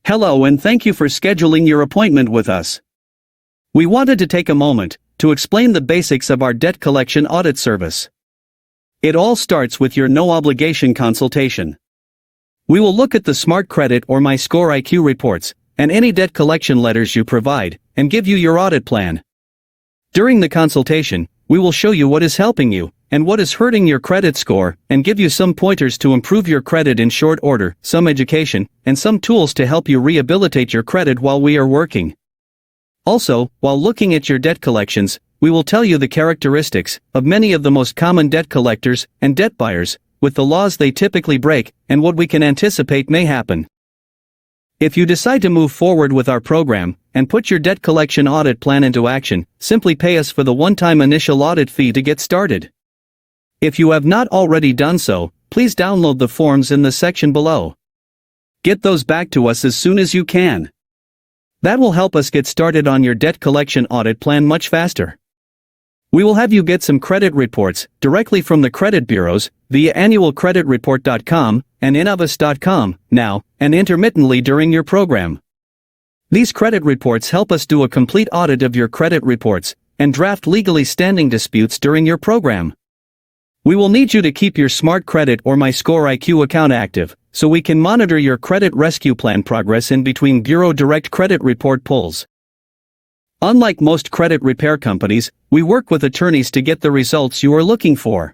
Hello and thank you for scheduling your appointment with us. We wanted to take a moment to explain the basics of our debt collection audit service. It all starts with your no-obligation consultation. We will look at the Smart Credit or My Score IQ reports and any debt collection letters you provide and give you your audit plan. During the consultation, we will show you what is helping you and what is hurting your credit score and give you some pointers to improve your credit in short order, some education, and some tools to help you rehabilitate your credit while we are working. Also, while looking at your debt collections, we will tell you the characteristics of many of the most common debt collectors and debt buyers, with the laws they typically break and what we can anticipate may happen. If you decide to move forward with our program and put your debt collection audit plan into action, simply pay us for the one-time initial audit fee to get started. If you have not already done so, please download the forms in the section below. Get those back to us as soon as you can. That will help us get started on your debt collection audit plan much faster. We will have you get some credit reports directly from the credit bureaus via annualcreditreport.com and innovus.com now and intermittently during your program. These credit reports help us do a complete audit of your credit reports and draft legally standing disputes during your program. We will need you to keep your Smart Credit or My Score IQ account active, so we can monitor your credit rescue plan progress in between Bureau Direct credit report pulls. Unlike most credit repair companies, we work with attorneys to get the results you are looking for.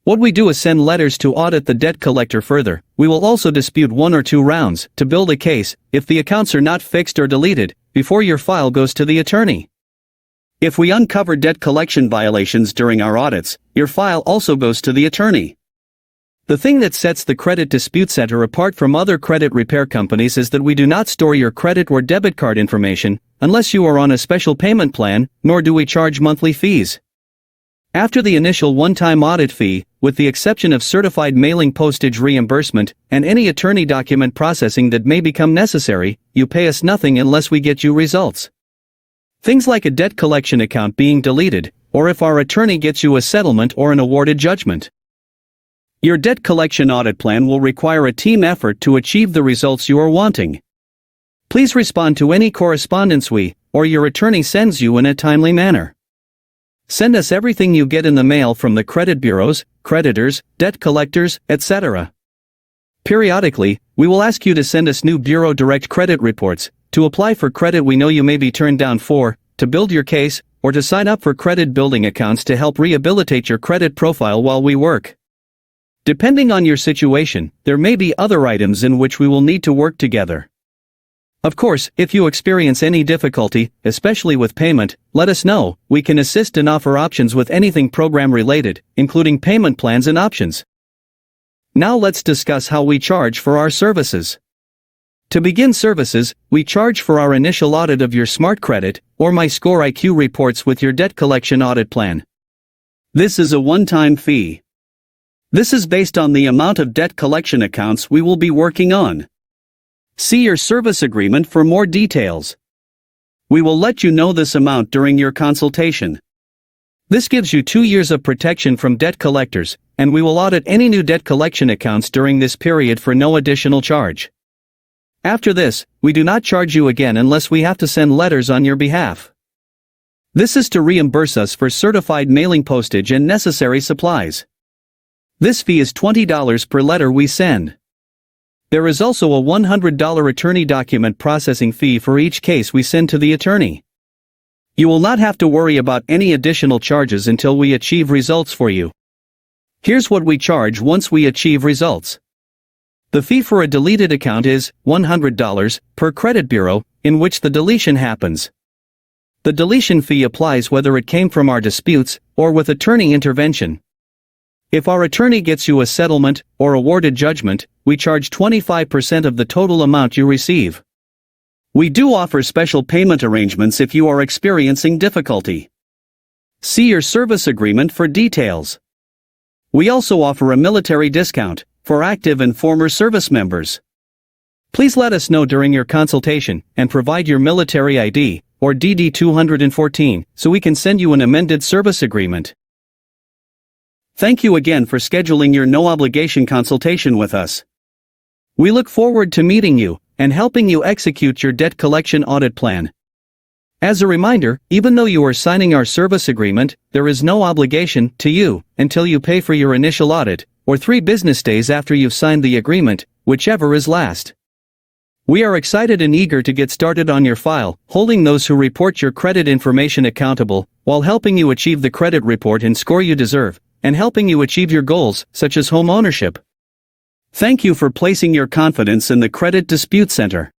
What we do is send letters to audit the debt collector further. We will also dispute 1 or 2 rounds to build a case if the accounts are not fixed or deleted before your file goes to the attorney. If we uncover debt collection violations during our audits, your file also goes to the attorney. The thing that sets the Credit Dispute Center apart from other credit repair companies is that we do not store your credit or debit card information unless you are on a special payment plan, nor do we charge monthly fees. After the initial one-time audit fee, with the exception of certified mailing postage reimbursement and any attorney document processing that may become necessary, you pay us nothing unless we get you results. Things like a debt collection account being deleted, or if our attorney gets you a settlement or an awarded judgment. Your debt collection audit plan will require a team effort to achieve the results you are wanting. Please respond to any correspondence we or your attorney sends you in a timely manner. Send us everything you get in the mail from the credit bureaus, creditors, debt collectors, etc. Periodically, we will ask you to send us new Bureau Direct credit reports, to apply for credit we know you may be turned down for, to build your case, or to sign up for credit building accounts to help rehabilitate your credit profile while we work. Depending on your situation, there may be other items in which we will need to work together. Of course, if you experience any difficulty, especially with payment, let us know. We can assist and offer options with anything program related, including payment plans and options. Now let's discuss how we charge for our services. To begin services, we charge for our initial audit of your Smart Credit or My Score IQ reports with your debt collection audit plan. This is a one-time fee. This is based on the amount of debt collection accounts we will be working on. See your service agreement for more details. We will let you know this amount during your consultation. This gives you 2 years of protection from debt collectors, and we will audit any new debt collection accounts during this period for no additional charge. After this, we do not charge you again unless we have to send letters on your behalf. This is to reimburse us for certified mailing postage and necessary supplies. This fee is $20 per letter we send. There is also a $100 attorney document processing fee for each case we send to the attorney. You will not have to worry about any additional charges until we achieve results for you. Here's what we charge once we achieve results. The fee for a deleted account is $100 per credit bureau, in which the deletion happens. The deletion fee applies whether it came from our disputes or with attorney intervention. If our attorney gets you a settlement or awarded judgment, we charge 25% of the total amount you receive. We do offer special payment arrangements if you are experiencing difficulty. See your service agreement for details. We also offer a military discount for active and former service members. Please let us know during your consultation and provide your military ID or DD-214 so we can send you an amended service agreement. Thank you again for scheduling your no-obligation consultation with us. We look forward to meeting you and helping you execute your debt collection audit plan. As a reminder, even though you are signing our service agreement, there is no obligation to you until you pay for your initial audit, or 3 business days after you've signed the agreement, whichever is last. We are excited and eager to get started on your file, holding those who report your credit information accountable, while helping you achieve the credit report and score you deserve, and helping you achieve your goals, such as home ownership. Thank you for placing your confidence in the Credit Dispute Center.